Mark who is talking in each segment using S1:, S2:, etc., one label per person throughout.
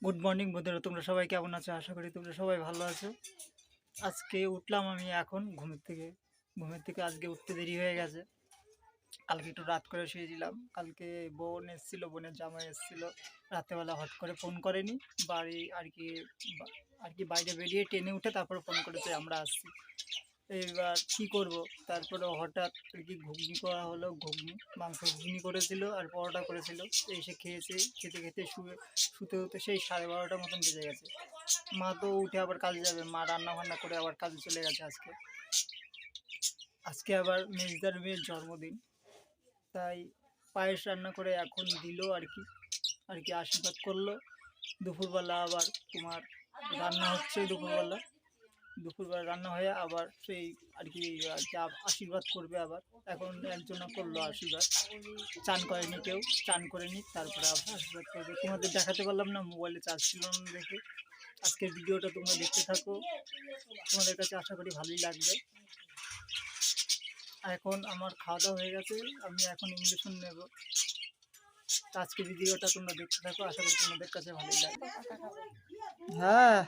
S1: Good morning বন্ধুরা, তোমরা সবাই কেমন আছো? আশা করি তোমরা সবাই ভালো আছো। আজকে উঠলাম আমি এখন ঘুমের থেকে আজকে উঠতে দেরি হয়ে গেছে। কালকে একটু রাত করে শুয়েছিলাম। কালকে বোন এসেছিলো, বোনের জামাই এসেছিলো। রাত্রেবেলা হট করে ফোন করেনি, বাড়ি আর কি বাইরে বেরিয়ে ট্রেনে উঠে তারপরে ফোন করেছে আমরা আসছি। এবার কী করব, তারপরে হঠাৎ আর কি ঘুগনি করা হলো, মাংস ঘুগনি করেছিল আর পরোটা করেছিল। এসে খেয়েছে, খেতে খেতে শুতে সেই 12:30টার মতন বেজে গেছে। মা তো উঠে আবার কাজে যাবে, মা রান্না বান্না করে আবার কাজে চলে গেছে। আজকে আবার মেজদার মেয়ের জন্মদিন, তাই পায়েস রান্না করে এখন দিল আর কি আশীর্বাদ করলো। দুপুরবেলা আবার তোমার রান্না হচ্ছে, দুপুরবেলা রান্না হয়ে আবার সেই আর কি আশীর্বাদ করবে আবার। এখন একজনা করলো আশীর্বাদ, চান করেনি কেউ, চান করে নি তারপরে আবার আশীর্বাদ করবে। তোমাদের দেখাতে পারলাম না, মোবাইলে চার্জ ছিল না দেখে। আজকের ভিডিওটা তোমরা দেখতে থাকো, তোমাদের কাছে আশা করি ভালোই লাগবে। এখন আমার খাওয়া দাওয়া হয়ে গেছে, আমি এখন ইঞ্জেকশন নেব। আজকের ভিডিওটা তোমরা দেখতে থাকো, আশা করি তোমাদের কাছে ভালোই লাগবে। হ্যাঁ,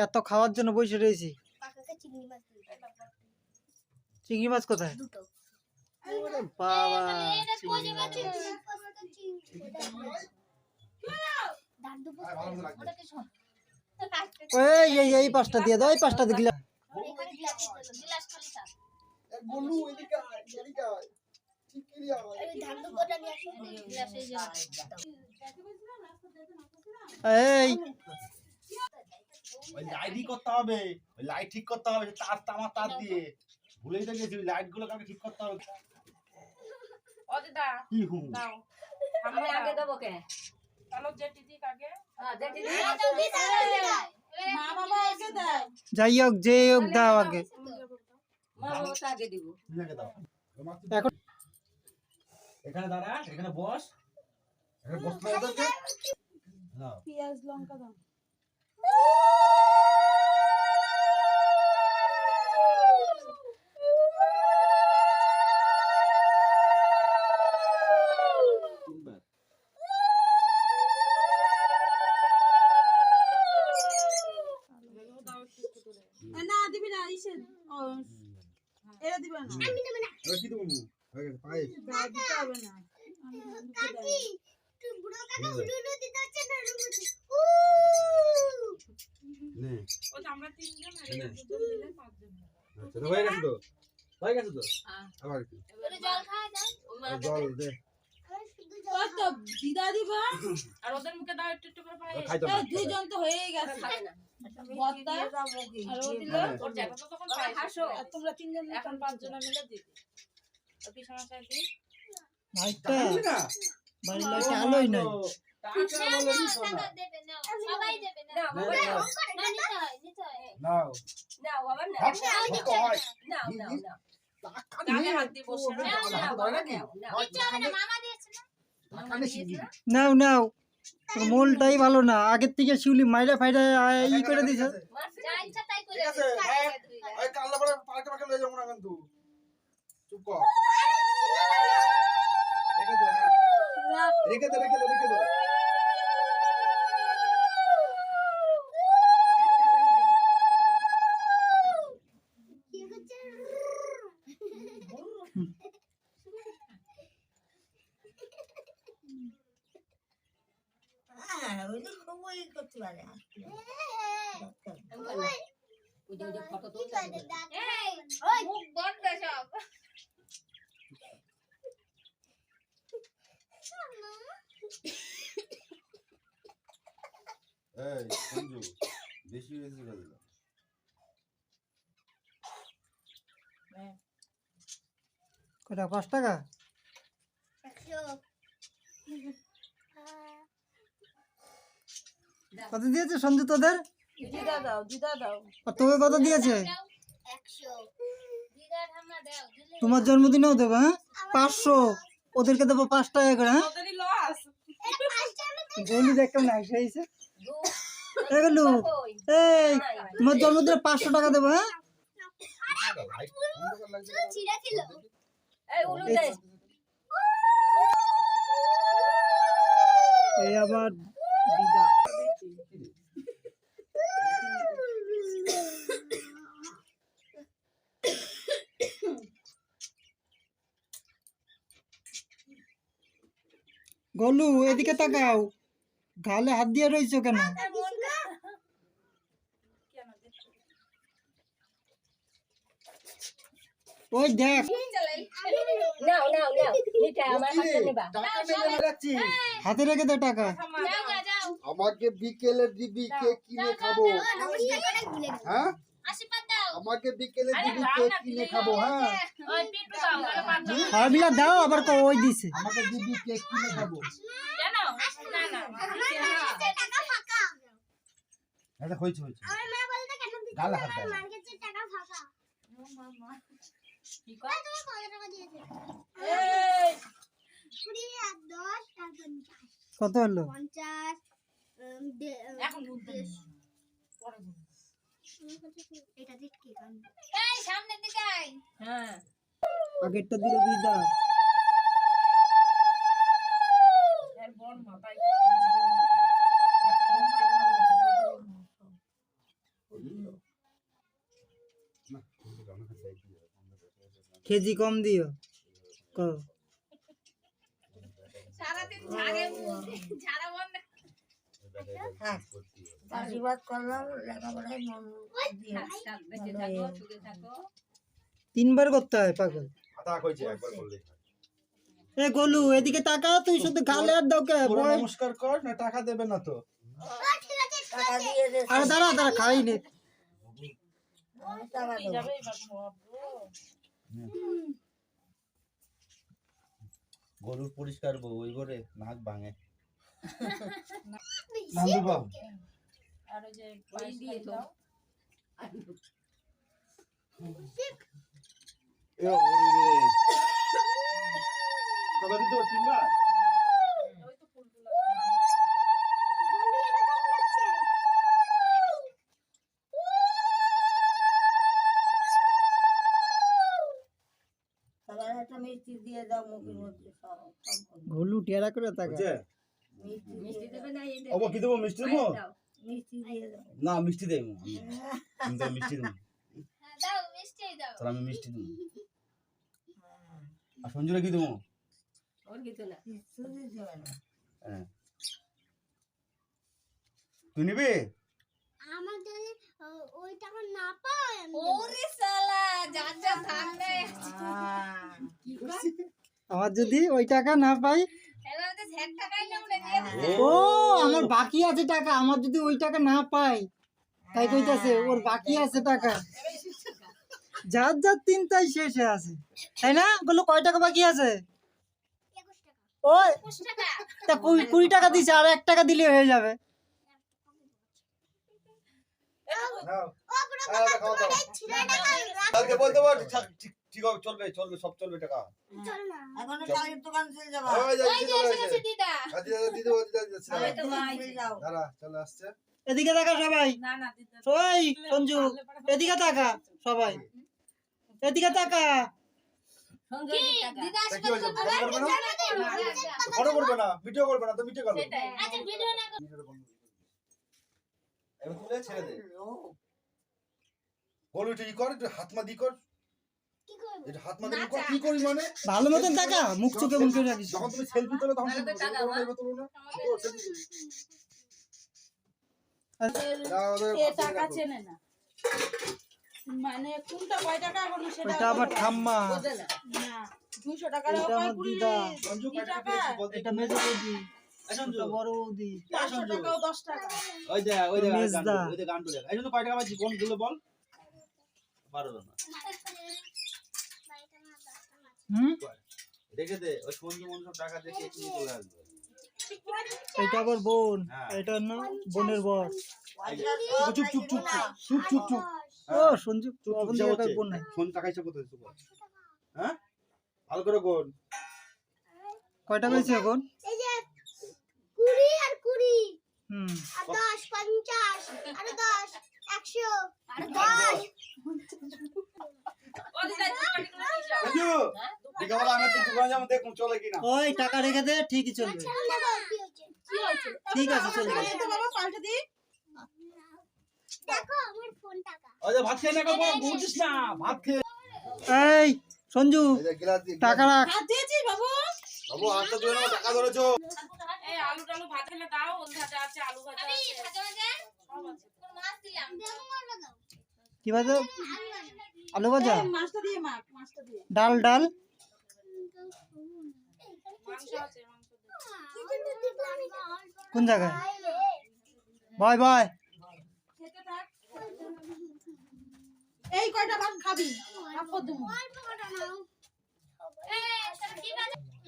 S1: এত খাওয়ার জন্য বসে রয়েছি। চিংড়ি মাছ কোথায়? বাবা, এই পাঁচটা দিয়ে দাও, এই পাঁচটা দেখলে এই
S2: ওই লাইটই করতে হবে, ওই লাইট ঠিক করতে হবে, তার দিয়ে ভুলেই তো গেছি। লাইট গুলো কাকে ঠিক করতে হবে।
S3: ও দিদা
S2: কি হু
S3: দাও, আমি আগে দেবো কে? চলো জেটি দিক আগে। হ্যাঁ জেটি দিক। মা বাবা আগে দেয়।
S1: যাই হোক, যে হোক দাও আগে।
S3: মা বাবা তো আগে দিব।
S2: আগে দাও।
S1: এখন
S2: এখানে দাঁড়া, এখানে বস, এখানে বসতে হবে তোকে। নাও
S3: পেঁয়াজ লঙ্কা দাও। না দিবি না, ইসে এরা দিবে না।
S2: আমি দেব না। কি দেব? হয়ে গেছে পায়েস।
S3: দিতে হবে না।
S4: কাকি তুই বুড়ো কাকা উলুলু দিতে হচ্ছে না রুমুতে
S2: নে
S3: ও আমরা তিনজন আর এরা দুজন দিলে পাঁচজন।
S2: আচ্ছা হয়ে গেছে তো, হয়ে গেছে তো। আবার কি
S4: তোরে জল খাওয়া দাও
S2: জল দে।
S4: আমার শুধু
S3: ও
S4: জল
S3: তো দিদা দিবা আর ওদের মুখে দাও একটু একটু করে পায়ে।
S2: খাই দাও না।
S3: দুইজন তো হয়েই গেছে। বত্তা আর ও দিল ওর জায়গা তো তখন পায়ে হাসো। আর তোমরা তিনজন এখন পাঁচজন মিলে দিতে। তো কি সমস্যা আছে?
S1: লাইটটা,
S2: খাচ্ছি না।
S1: বাড়ির লাইটটা আলোই নাই।
S2: টাকা বলে দিছ না।
S4: টাকা দেবে না সবাই দেবে না
S2: না, না, না।
S4: নিতে হয়
S2: নাও
S3: না বাবা না।
S2: হাত তো হয়।
S3: না না না।
S2: টাকা
S3: গালে
S2: নিয়ে
S3: হাত দিয়ে বসে না।
S2: হাত ধরে নাকি?
S4: নিতে হবে না মামা দিয়েছে না
S2: টাকা নিয়ে শিখবি।
S1: নাও নাও, তোর মোলটাই ভালো না, আগের থেকে শিউলি মাইরা ফাইরা ই করে দিছে।
S4: যা ইচ্ছা তাই করে
S2: ঠিক আছে, ওই কাল্লা পরে পার্কে পার্কে লয়ে যাবো না কিন্তু। চুপ কর। রেখে দে, হ্যাঁ। রেখে দে, রেখে দে, রেখে দে।
S4: কি হচ্ছে
S3: ফটো
S4: কি করে দাদা ওই মুখ বন্ধ সব
S2: এই সঞ্জু, বেশি বেশি করে দিল।
S1: কটা? 5 টাকা?
S4: 100
S1: কত দিয়েছে সঞ্জু তোদের?
S3: দিদা দাও, দিদা দাও।
S1: আর তোকে কত দিয়েছে?
S4: 100 দিদার আমরা দাও দিলে
S1: তোমার জন্মদিনেও দেবো? হ্যাঁ, 500। ওদেরকে দেবো 5 টাকা করে। হ্যাঁ,
S3: ওদেরই লস।
S4: এটা 5 টাকা
S1: গলি দেখ কেমন হাসি হয়েছে। এগুলো এই তোমার জন্মদিনে 500 টাকা দেবো। হ্যাঁ,
S4: চিড়া কিলো
S3: এই উলু দে।
S1: এই আবার দিদা গলু এদিকে তাকাও, গালে হাত দিয়ে রইছো কেন? ওই দেখ,
S3: নাও নাও নাও মিঠাই আমার হাতে নেবা
S2: টাকা নেবে না যাচ্ছি।
S1: হাতে রেখে দে টাকা।
S5: আমাকে বিকেলে দিবি কেক কিনে খাবো।
S4: নমস্কার করে ভুলে গেল
S5: হ্যাঁ
S4: আশীর্বাদ দাও
S5: আমাকে বিকেলে দিবি কেক কিনে খাবো। হ্যাঁ
S3: ওই পিন্টু দাও তাহলে 5 জন
S1: হাবিলা দাও, আবার ওই দিছে।
S5: আমাকে দিবি কেক কিনে খাবো।
S3: কেন না না
S4: টাকা ফাঁকা
S2: এটা হয়েছে হয়েছে
S4: আমার মা বলতে কেন দিচ্ছ
S2: গালে
S4: না?
S2: হাত
S4: আমার
S2: দাও।
S4: মার কাছে টাকা ফাঁকা
S3: কি কর
S4: তুমি কত টাকা দিয়েছো
S3: এই
S4: 20 আর 10 আর 50
S1: কত হলো?
S4: 50
S3: এখন বুঝতে পরে
S4: এটা দিক কি কান
S3: এই সামনের দিকে আয় হ্যাঁ
S1: আগেরটা দিল দিদা।
S3: এর বড় মাথায়
S1: কেজি কম দিও।
S3: সারাদিন ঝাড়ে ঝাড়া বন্ধ
S6: আশীর্বাদ করলাম লেখাপড়ায় মন দিয়ে
S3: বেঁচে থাকো সুখে থাকো
S1: 3 বার করতে হয় পাগল।
S2: হাতা কইছে একবার করলে
S1: এ গলু এদিকে তাকা, তুই শুধু গালে হাত দাও কে?
S2: পুরো নমস্কার কর না, টাকা দেবে না তো।
S6: টাকা দিয়ে দে
S1: আরে দাঁড়া দাঁড়া, খাই নে।
S6: টাকা দেবো
S3: যাবে এবার বাবু
S2: গরুর পরিষ্কার বউ ওই করে নাক ভাঙে। নাম দেব
S3: আর ওই যে ওই দিয়ে দাও
S2: এ ওরে রে কবে দিতে 3 বার
S3: ওই তো ফুলগুলো
S6: সবাই একটা মিষ্টি দিয়ে দাও মুখের মধ্যে সব
S1: গলু টেরা করে তাকা।
S2: বুঝছে
S6: মিষ্টি
S3: মিষ্টি দেবে না এই
S2: ওবো কি দেবো? মিষ্টি দেবো
S6: মিষ্টি দিয়ে দাও
S2: না, মিষ্টি দেবো আমি তো মিষ্টি দেবো।
S4: দাও মিষ্টি দাও
S2: তাহলে আমি মিষ্টি দেবো। আর সঞ্জুরে কি দেবো?
S3: ওর কিছু না
S6: কিছু দিতে হবে না
S2: হ্যাঁ তুই নিবি?
S4: আমার যদি ওই টাকা না পাই আমি
S3: ওরে শালা যা যা থাকবে
S1: আমার যদি ওই টাকা না পাই,
S3: এবার তো 100 টাকাই না উড়ে দিয়ে
S1: ও আমার বাকি আছে টাকা, আমার যদি ওই টাকা না পাই, তাই কইতাছে ওর বাকি আছে টাকা। যার যার তিনটাই শেষে আছে, তাই না? বললো কয় টাকা বাকি আছে?
S4: 21 টাকা
S1: ওই
S4: 21 টাকা
S1: তা 20 টাকা দিছে, আর 1 টাকা দিলে হয়ে যাবে।
S2: নাও
S4: ও পুরো
S2: আরে খাওয়া দাও।
S4: ছিড়াটা রাখ
S2: কালকে বলতে পার ঠিক ঠিক হবে, চলবে চলবে সব চলবে টাকা।
S4: চল না
S6: এখনো চালের দোকান চলে যাবা
S2: ওই যাই দিতে
S3: এসে দিদা
S2: দিতে
S6: আমি তো
S3: ভাই।
S6: চলে যাও
S2: দাঁড়া চলে আসছে।
S1: এদিকে তাকা সবাই,
S3: না না দিদা
S1: ওই সঞ্জু এদিকে তাকা সবাই, এদিকে তাকা।
S3: সঙ্গে দিদা
S2: তা কি হয়েছে? ফটো করবে না, ভিডিও করবে না তো মিটে গেল।
S4: আচ্ছা ভিডিও না
S2: এবার তুলে ছেড়ে দে। গরু ঠিক কর, একটু হাত মা দি কর,
S4: কি করব
S2: একটু হাত মা দি কর। কি করি মানে?
S1: ভালো মতন তাকা, মুখ চোখে মন করে রাখিস।
S2: যখন তুমি সেলফি তোলো তখন
S3: তাহলে তো টাকা আমার।
S2: তোলো না।
S3: এ টাকা চেনে না মানে কোনটা কয় টাকা এখন সেটা
S1: ওইটা আবার ঠাম্মা,
S3: বোঝে না না 200 টাকা
S1: এটা আমার দিদা,
S2: সঞ্জু
S3: কি
S2: কয় টাকা
S3: টাকা?
S2: পেয়েছিস বলতে?
S1: এটা মেজো বৌদি,
S2: এই সঞ্জু,
S1: এটা বড় বৌদি,
S3: 500 টাকাও 10 টাকা
S2: ওই যে
S1: মেজদা।
S2: ওই যে গান তুলে। এই জন্য কয় টাকা পাচ্ছি কোন গুলো বল? 12 না।
S1: হুম
S2: দেখে দে, ওই সঞ্জু মন সব টাকা দেখে এখানে চলে আসবে।
S1: এটা আবার বোন,
S2: হ্যাঁ।
S1: এটা না বোনের বর।
S2: চুপ চুপ চুপ চুপ চুপ চুপ।
S1: ও সঞ্জু বোন দিয়ে একটা বোন নাই।
S2: ফোন টাকা হিসাব করতে হচ্ছে বল। হ্যাঁ? ভালো করে কোন?
S1: কয়টা পেয়েছে এখন?
S4: এই যে 20 আর 20
S1: হুম
S4: আর 10 50 আর 10 100 আর 10
S3: ও দিদা দোকানে করে নিয়ে যাও
S2: সঞ্জু, বিকালে আমি একটু দোকানে যাবো, দেখুন চলে কিনা।
S1: ওই টাকা রেখে দে, ঠিকই চলবে।
S4: কি হয়েছে
S1: ঠিক আছে চলে যাবে।
S3: তো বাবা পাল্টে দি।
S4: দেখো আমার ফোন টাকা
S2: ওই যে ভাত খেয়ে নে গো, বুঝিস না ভাত খেয়ে।
S1: এই সঞ্জু
S5: এই যে গ্লাস দিয়ে
S1: টাকা রাখ।
S3: হাত দিয়েছিস বাবু?
S2: বাবু হাতটা দিয়ে নাও, টাকা ধরেছো।
S3: এই আলু টালু ভাত খেলে দাও, ওল ভাজা আছে, আলু ভাজা আছে।
S4: দেখো মারবা দাও
S1: কি ভাজা? আলু ভাজা,
S3: এই মাছটা দিয়ে মাখ, মাছটা দিয়ে।
S1: ডাল ডাল।
S3: মাংস আছে, মাংস দিয়ে।
S1: কোন জায়গায়? Bye bye.
S3: খেতে থাক। এই কয়টা ভাত খাবি? আপো তুমি।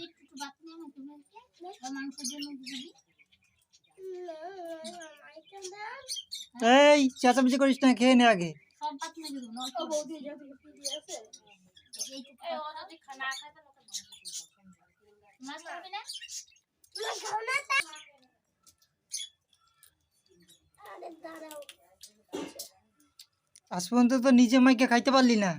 S4: একটু বাত নিয়ে মতো মাংস দিয়ে মুখে দিবি
S1: এই চেঁচামেচি করিস না, খেয়ে নে আগে।
S4: সব বাত নিয়ে দিব না
S3: ও বৌদি যা থেকে পিডি আছে।
S4: এই ও যদি খানা খায় তো মাছ খাবি না মাছ খাও না আরে দাঁড়াও
S1: আজ পর্যন্ত তো নিজে মাইকে খাইতে পারলি না।